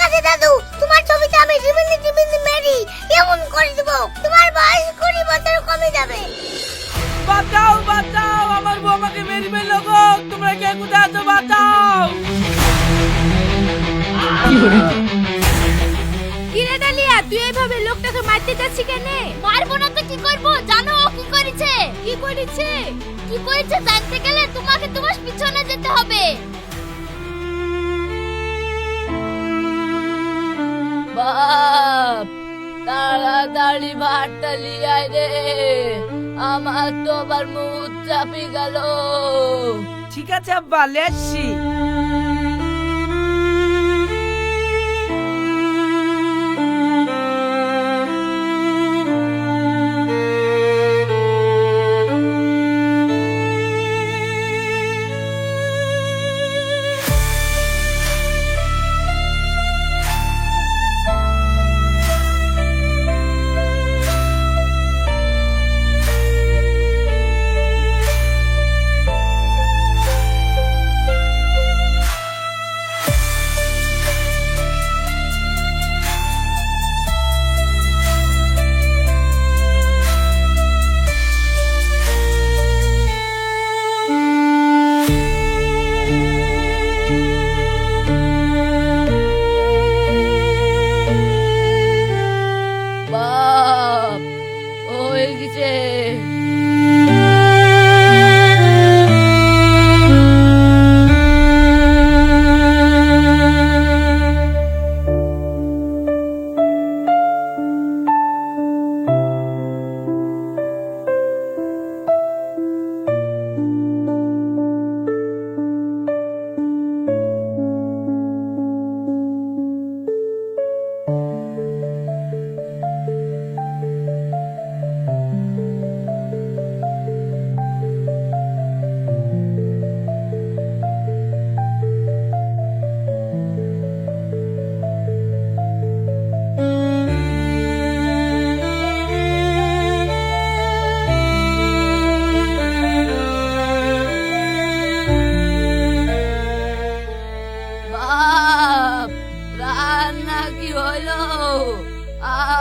আগে দাদু, তোমার ছবিতে আমি রিমিনি টিমিনি মেরি এমন করে দেব, তোমার বয়স 20 বছর কমে যাবে। বাঁচাও বাঁচাও, আমার বউ আমাকে মেরে ফেললো গো, তোমরা কে কোথায় আছো, বাঁচাও। কিরে ডালিয়া, তুই এইভাবে লোকটাকে মারতে যাচ্ছিস কেন? মারবো না তো কি করব? জানো ও কি করেছে? কি করেছে? কি করেছে জানতে গেলে তোমাকে তোমার পিছনে যেতে হবে। বাপ, তাড়াতাড়ি ভাতটা লিয়ে রে, আমার তো আবার মুখ চাপি গেল। ঠিক আছে আব্বা, লেসছি। বাপ, হয়ে গেছে। বাপ, রান্না কি হলো?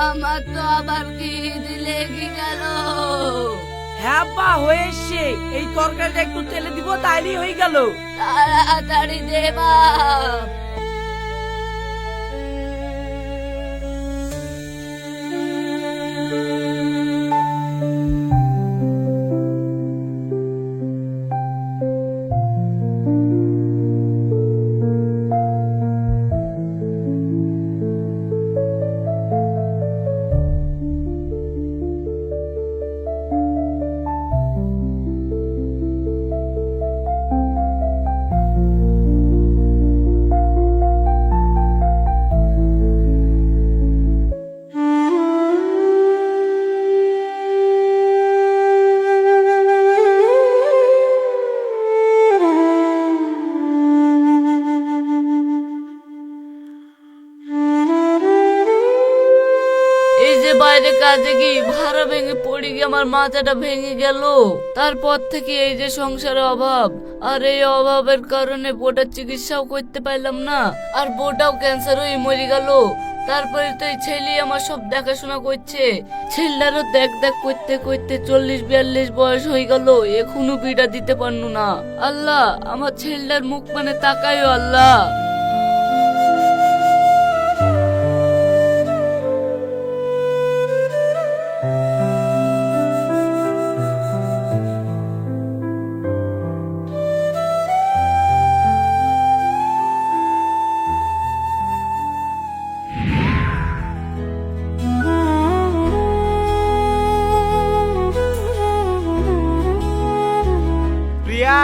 আমার তো আবার খিদে লেগে গেল। হ্যাঁ আব্বা, হয়ে এসছে। এই তরকারিটা একটু তেলে দিব, তাইলেই হয়ে গেল। তাড়াতাড়ি দে বাপ। এই যে বাইরে কাজে গিয়ে ভাড়া ভেঙে পড়ে গিয়ে আমার মাথাটা ভেঙে গেল। তারপর থেকে এই যে সংসারে অভাব, আর এই অভাবের কারণে বউটার চিকিৎসাও করতে পারলাম না, আর বউটাও ক্যান্সার হয়ে মরে গেল। তারপরে তো এই ছেলে আমার সব দেখাশোনা করছে। ছেলেটারও দেখ দেখ করতে করতে 40-42 বয়স হয়ে গেল, এখনো বিড়া দিতে পারনু না। আল্লাহ, আমার ছেলেটার মুখ মানে তাকায়ও আল্লাহ। প্রিয়া,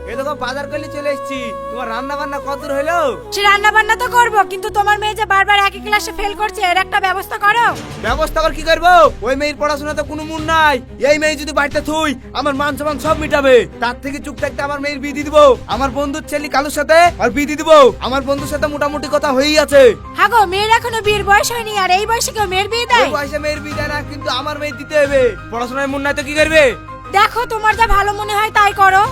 এই দেখো বাজার করলে চলে এসেছি। তোমার রান্না বান্না কত দূর হলো? সে রান্না বান্না তো করবো, কিন্তু তোমার মেয়ে যে বারবার একই ক্লাসে ফেল করছে, এর একটা ব্যবস্থা করো। ব্যবস্থা করে কি করবো? ওই মেয়ের পড়াশোনাতে কোনো মন নাই। এই মেয়ে যদি বাড়িতে থুই, আমার মান সম্মান সব মিটাবে। তার থেকে চুপ থাকতে আমার মেয়ের বিয়ে দিয়ে দিবো। আমার বন্ধুর ছেলে কালুর সাথে আর বিয়ে দিয়ে দিবো। আমার বন্ধুর সাথে মোটামুটি কথা হয়েই আছে। হ্যাঁ গো, মেয়ের এখনো বিয়ের বয়স হয়নি, আর এই বয়সে কেউ মেয়ের বিয়ে ওই দেয়? বয়সে মেয়ের বিয়ে দেয় না, কিন্তু আমার মেয়ে দিতে হবে। পড়াশোনায় মন নাই তো কি করবে? দেখো, তোমার যা ভালো মনে হয় তাই করো।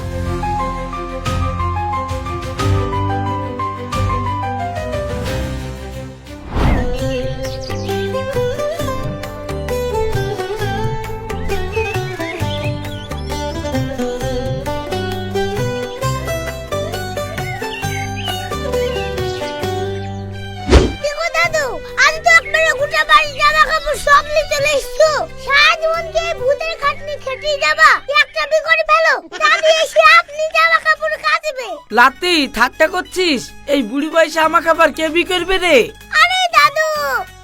চলে এসছো, সারা জীবনকে ভূতের খাটনি খেটেই যাবা, একটা বিয়ে করে ফেলো, দাদি এসে আপনি জামা কাপড় কাচবে। লাতি ঠাট্টা করছিস? এই বুড়ি বয়সে আমাকে আবার কে বি করবে রে? আরে দাদু,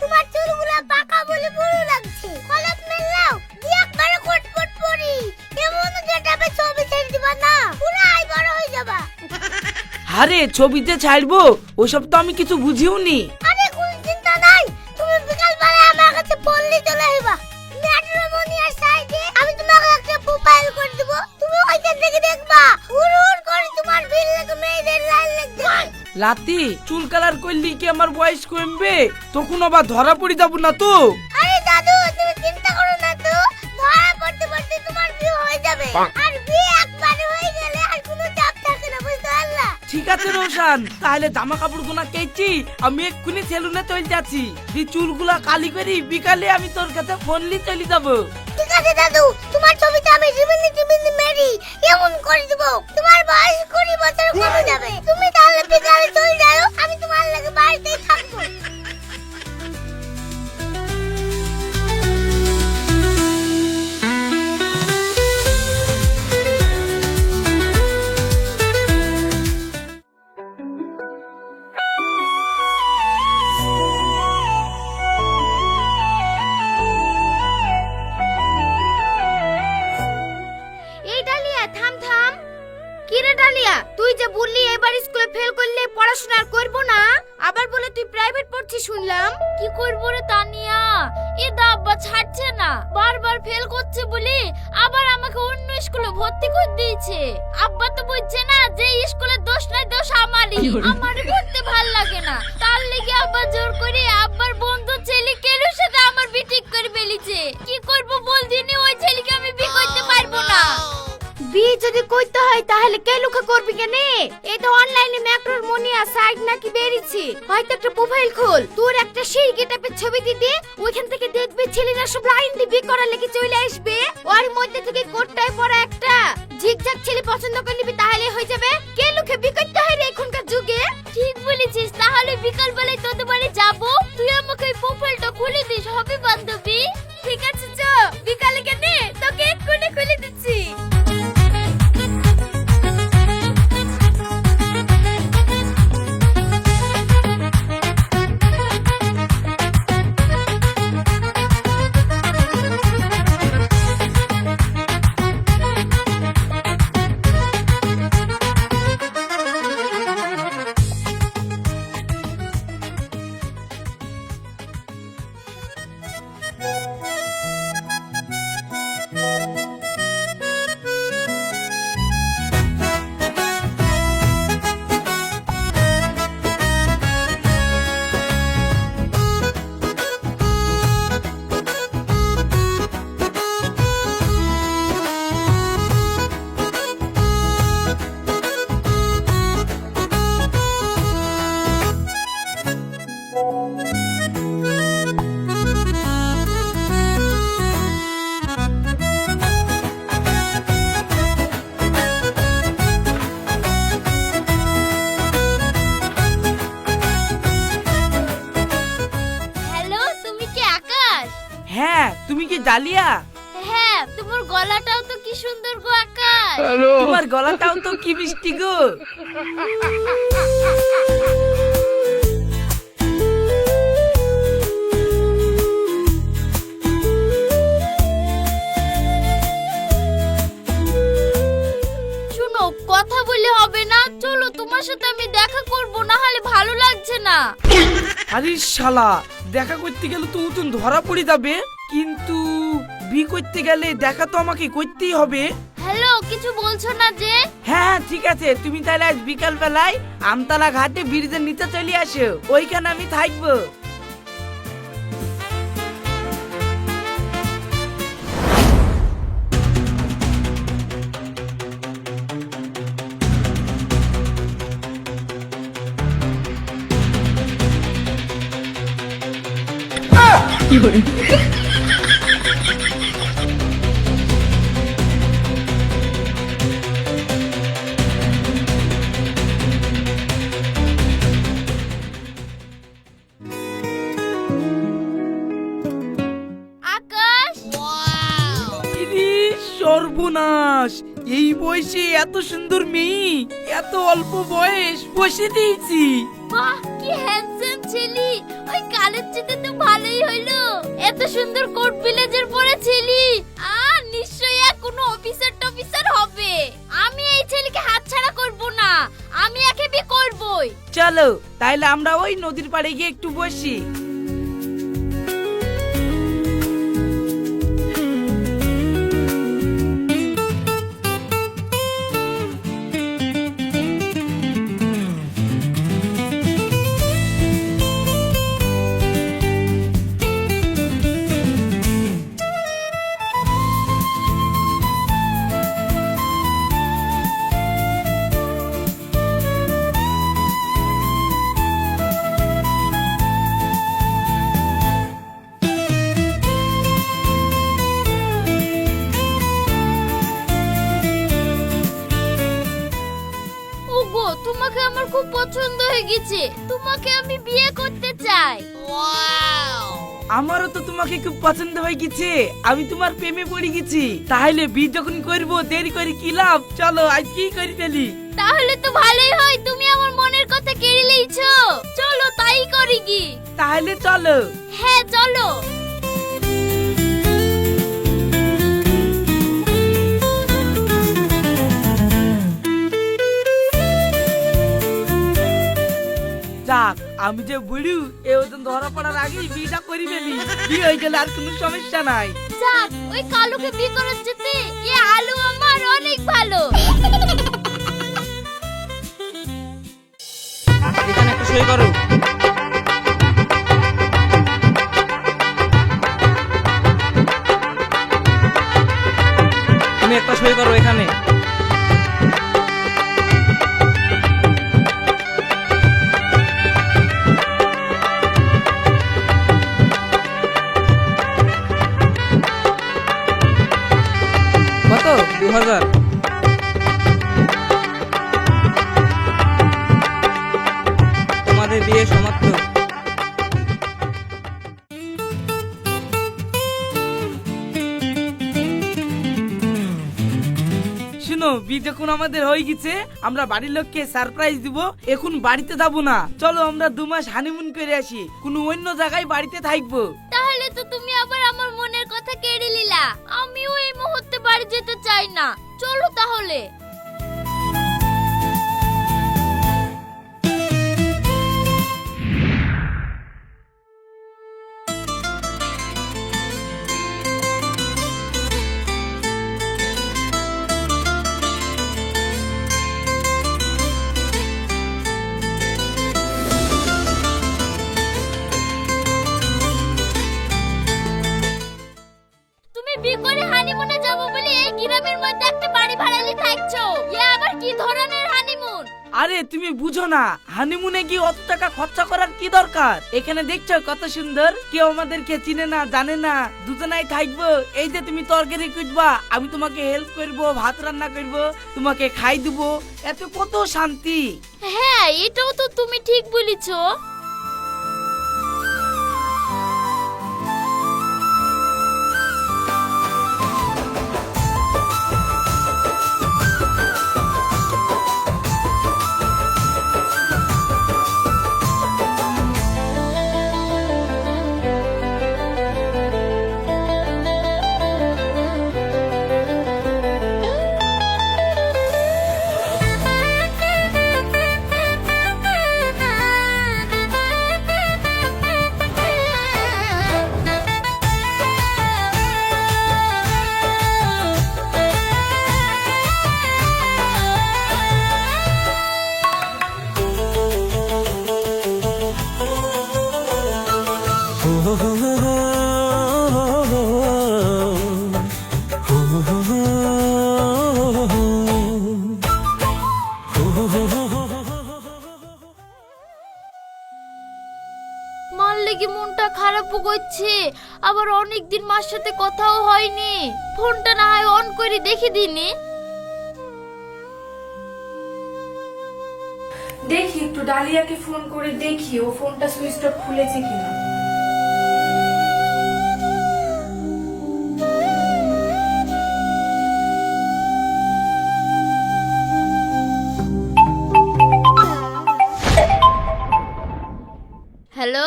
তোমার চুলগুলো পাকা বলে বড় লাগছে, কলাপ মেলাও দিয়ে একবারে কোটপট পরি, এমন গেটাপে ছবি ছেড়ে দিবা না, পুরাই বড় হয়ে যাবা। আরে ছবিতে ছাড়বো ওসব তো আমি কিছু বুঝিও নি। আরে কোন চিন্তা নাই, তুমি বিকাল বেলা আমার কাছে পড়লে চলে আসবা, ম্যাট্রিমোনিয়ার সাইডে আমি তোমাকে একটা প্রোফাইল করে দেব, তুমি ওইখান থেকে দেখবা হুড় হুড় করে তোমার বিল লেগে মেয়েদের লাইন লেগে যাবে। লাতি চুল কালার করলি কি আমার বয়স কমবে? তখন আবার ধরা পড়ে যাবো না তো? আরে দাদু, তুমি চিন্তা করো না তো, ধরা পড়তে পড়তে তোমার বিয়ে হয়ে যাবে, আর বিয়ে একবারে হয়ে গেলে আর কোনো চাপ থাকে না, বুঝতে পারলা? ঠিক আছে রোশান, তাহলে জামা কাপড় গুনা কেচি, আমি এক্ষুনি সেলুনে চলে যাচ্ছি, দি চুলগুলা কালি করি, বিকালে আমি তোর কাছে ফোন লি চলে যাবো। ঠিক আছে দাদু, তোমার ছবিতে আমি রিবিনি টিবিনি মেরি এমন করে দেব, তোমার বয়স 20 বছর কমে যাবে, তুমি তাহলে বিকালে চলে যাও, আমি তোমার লাগে বাড়িতেই থাকবো। এই ডালিয়া থাম থাম। কি রে ডালিয়া, তুই যে বললি এবার স্কুলে ফেল করলে পড়াশোনা আর করব না, আবার বলে তুই প্রাইভেট পড়ছিস শুনলাম। কি করবো রে তানিয়া, এ আব্বা ছাড়ছে না, বারবার ফেল করছে বলে আবার আমাকে অন্য স্কুলে ভর্তি করে দিয়েছে। আব্বা তো বুঝছে না যে স্কুলের দোষ নাই, দোষ আমারই, আমারই পড়তে ভাল লাগে না, তার লেগে আব্বা জোর করে আব্বার বন্ধু ছেলে কেলুর সাথে আমার বিয়ে ঠিক করে ফেলেছে। কি করবো বল দিনে, ওই ছেলেকে আমি বিয়ে করতে পারবো না। বিয়ে যদি করতে হয় তাহলে কে লুকা করবি কেনে? এই তো অনলাইনে ম্যাট্রিমোনিয়া সাইট নাকি বেরিয়েছে, হয়তো একটা প্রোফাইল খোল, তোর একটা সেই গেটআপের ছবি দিতে, ওইখান থেকে দেখবি ছেলেরা সব লাইন দিয়ে বিয়ে করার লেগে চলে আসবে, ওর মধ্যে থেকে কোটটায় পড়া একটা ঝিকঝাক ছেলে পছন্দ করে নিবি, তাহলে হয়ে যাবে। কে লুকে বিয়ে করতে হয় রে এখনকার যুগে? ঠিক বলেছিস, তাহলে বিকাল বেলায় তোদের বাড়ি যাবো, তুই আমাকে ওই প্রোফাইলটা খুলে দিস, হবে বান্ধবী? ঠিক আছে চ, বিকালে কেনে তোকে এক্ষুনি খুলে দিচ্ছি। হ্যালো, তুমি কি আকাশ? হ্যাঁ, তুমি কি ডালিয়া? হ্যাঁ, তোমার গলাটাও তো কি সুন্দর গো আকাশ। তোমার গলাটাও তো কি মিষ্টি গো। শুনো, কথা বলে হবে না, চলো তোমার সাথে আমি দেখা করব, না হলে ভালো লাগছে না। আরে শালা, দেখা করতে গেলে তো উতুন ধরা পড়ে যাবে, কিন্তু বি করতে গেলে দেখা তো আমাকে করতেই হবে। হ্যালো, কিছু বলছো না যে? হ্যাঁ ঠিক আছে, তুমি তাহলে আজ বিকাল বেলায় আমতলা ঘাটে ব্রিজের নিচে চলে আসো, ওইখানে আমি থাকবো। সর্বনাশ, এই বয়সে এত সুন্দর মেয়ে, এত অল্প বয়স বসে দিয়েছি। বাহ, কি হ্যান্ডসাম ছেলে! ওই কালের চেয়ে তো ভালোই হইলো। এত সুন্দর কোট ব্লেজার পরে ছেলে, নিশ্চয়ই কোনো অফিসার হবে। আমি এই ছেলেকে হাতছাড়া করব না, আমি একে বিয়ে করবই। চলো তাইলে আমরা ওই নদীর পাড়ে গিয়ে একটু বসি। ওগো, তোমাকে আমার খুব পছন্দ হয়ে গেছে, তোমাকে আমি বিয়ে করতে চাই। আমারও তো তোমাকে খুব পছন্দ হয়ে গেছে, আমি তোমার প্রেমে পড়ে গেছি। তাহলে বিয়ে যখন করবো দেরি করে কি লাভ, চলো আজকেই করে ফেলি। তাহলে তো ভালোই হয়, তুমি আমার মনের কথা কেড়ে লিয়েছো। চলো তাই করি কি? তাহলে চলো। হ্যাঁ চলো। যাক, আমি যে বুড়ু, এ ওজন ধরা পড়ার আগেই বিয়েটা করে ফেলি। বিয়ে হয়ে গেলে আর কোনো সমস্যা নাই। যাক, ওই কালুকে বিয়ে করার যেতে এ আলু আমার অনেক ভালো। এখানে একটা সই করো। তুমি একটা সই করো এখানে। কত? 2000। তোমাদের বিয়ে সমাপ্ত। শুনো, বিয়ে যখন আমাদের হয়ে গেছে, আমরা বাড়ির লোককে সারপ্রাইজ দিব। এখন বাড়িতে যাবো না, চলো আমরা 2 মাস হানিমুন করে আসি, কোনো অন্য জায়গায় বাড়িতে থাকবো। তাহলে তো তুমি আবার আমার মনের কথা কেড়ে নিলা। আমিও এই মুহূর্তে বাড়ি যেতে চাই না, চলো তাহলে। তুমি বিয়ে করে হানিমুনে যাবো বলে এই গ্রামের মধ্যে একটা বাড়ি ভাড়ালি থাকছো, এ আবার কি ধরনের হানিমুন? আরে তুমি বুঝো না, হানিমুনে কি অত টাকা খরচা করার কি দরকার? এখানে দেখছো কত সুন্দর, কেউ আমাদেরকে চিনে না জানে না, দুজনাই থাকবো। এই যে তুমি তরকারি কুটবা, আমি তোমাকে হেল্প করবো, ভাত রান্না করবো, তোমাকে খাই দেবো, এত কত শান্তি। হ্যাঁ, এটাও তো তুমি ঠিক বলেছো। মারলে কি মনটা খারাপও করছে, আবার অনেকদিন মার সাথে কথাও হয়নি। ফোনটা না হয় অন করে দেখে দিনি। দেখি একটু ডালিয়াকে ফোন করে দেখি ও ফোনটা সুইচ অফ খুলেছে কিনা। হ্যালো,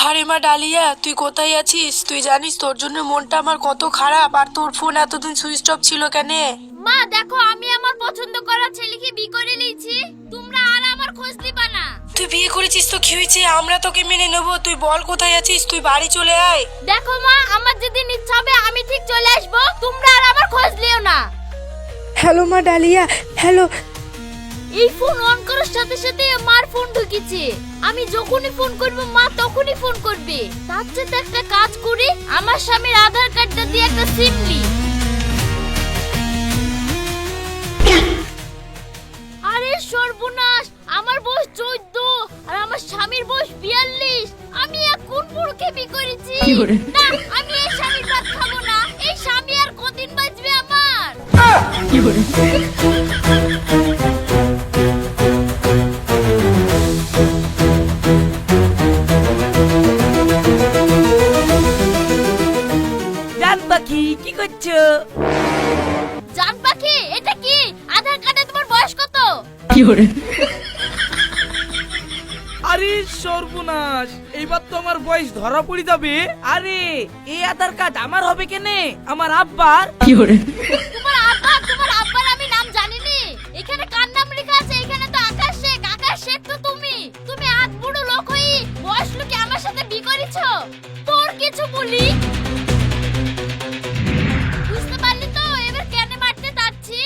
আরে মা ডালিয়া, তুই কোথায় আছিস? তুই জানিস তোর জন্য মনটা আমার কত খারাপ, আর তোর ফোন এতদিন সুইচ অফ ছিল কেনে? মা দেখো আমি আমার পছন্দ করা ছেলেকে বিয়ে করে নিয়েছি, তোমরা আর আমার খোঁজ দিবা না। তুই বিয়ে করেছিস তো কি হয়েছে, আমরা তোকে মেনে নেবো। তুই বল কোথায় আছিস, তুই বাড়ি চলে আয়। দেখো মা, আমার যেদিন ইচ্ছা হবে আমি ঠিক চলে আসবো, তোমরা আর আমার খোঁজ নিও না। হ্যালো মা ডালিয়া, হ্যালো। এই ফোন অন করার সাথে সাথে মার ফোন ঢুকেছে, আমি যখনই ফোন করব মা তখনই ফোন করবে। তার চেয়ে একটা কাজ করি, আমার স্বামীর আধার কার্ডটা দিয়ে একটা সিম নি। আরে সর্বনাশ, আমার বয়স 14 আর আমার স্বামীর বয়স 42। আমি কোন পুরুষকে বিয়ে করেছি? না, আমি এই স্বামীর ভাত খাবো না। এই স্বামী আর কতদিন বাঁচবে আমার? জান পাখি কি করছো? জান পাখি, এটা কি? আধার কার্ডে তোমার বয়স কত? আরে সর্বনাশ, এইবার তো আমার বয়স ধরা পড়ে যাবে। আরে এই আধার কার্ড আমার হবে কেনে? আমার আব্বার। তোমার আব্বার আমি নাম জানিনি। এখানে কার নাম লেখা আছে? এখানে তো আকাশ শেখ। আকাশ শেখ তো তুমি। তুমি আট বুড়ো লোক হই বয়স লোকে আমার সাথে বিয়ে করেছো। তোর কিছু বলি? বুঝতে পারলি তো এবার কেন মারতে যাচ্ছি?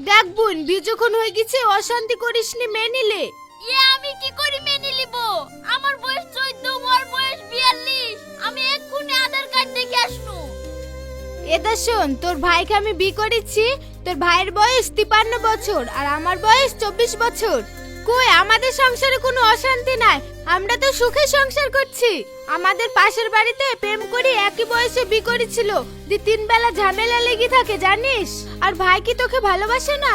দেখ বোন, বিয়ে যখন হয়ে গেছে অশান্তি করিসনি, মেনে নিলে। আমি কি করি মেনে নিব? আমার বয়স 14, ওর বয়স 42। আমি এক্ষুনি আধার কার্ড দেখে আসনু। এটা শোন, তোর ভাইকে আমি বিয়ে করেছি। তোর ভাইয়ের বয়স 53 বছর আর আমার বয়স 24 বছর। কই আমাদের সংসারে কোনো অশান্তি নাই, আমরা তো সুখে সংসার করছি। আমাদের পাশের বাড়িতে প্রেম করে একই বয়সে বিয়ে করেছিল, 3 বেলা ঝামেলা লেগে থাকে জানিস। আর ভাই কি তোকে ভালোবাসে না?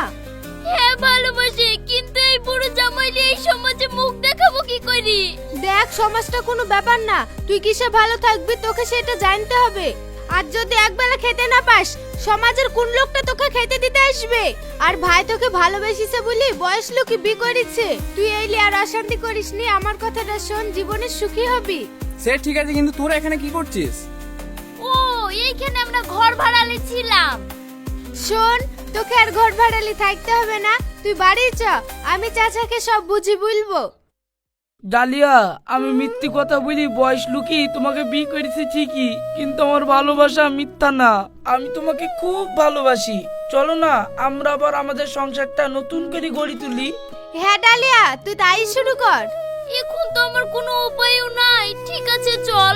হ্যাঁ ভালোবাসি, কিন্তু এই বুড়ো জামাইলে এই সমাজে মুখ দেখাবো কি করি? দেখ, সমাজটা কোনো ব্যাপার না, তুই কিসে ভালো থাকবি তোকে সেটা জানতে হবে। আর যদি একবেলা খেতে না পাস, সমাজের কোন লোকটা তোকে খেতে দিতে আসবে? আর ভাই তোকে ভালোবেসেছে বলি বয়স লোকে বিয়ে করেছে। তুই এইলি আর অশান্তি করিসনি, আমার কথাটা শোন, জীবনে সুখী হবি। সে ঠিক আছে, কিন্তু তোরা এখানে কি করছিস? ও, এইখানে আমরা ঘর ভাড়ালে ছিলাম। শোন, তোকে আর ঘর ভাড়ালি থাকতে হবে না, তুই বাড়ি চ, আমি চাচাকে সব বুঝি বলবো। ডালিয়া, আমি মিথ্যে কথা বলি বয়স লুকি তোমাকে বিয়ে করেছি ঠিকই, কিন্তু আমার ভালোবাসা মিথ্যা না। আমি তোমাকে খুব ভালোবাসি। চলো না আমরা আবার আমাদের সংসারটা নতুন করে গড়ে তুলি। হ্যাঁ ডালিয়া, তুই তাই শুরু কর। এখন তো আমার কোনো উপায়ও নাই। ঠিক আছে চল।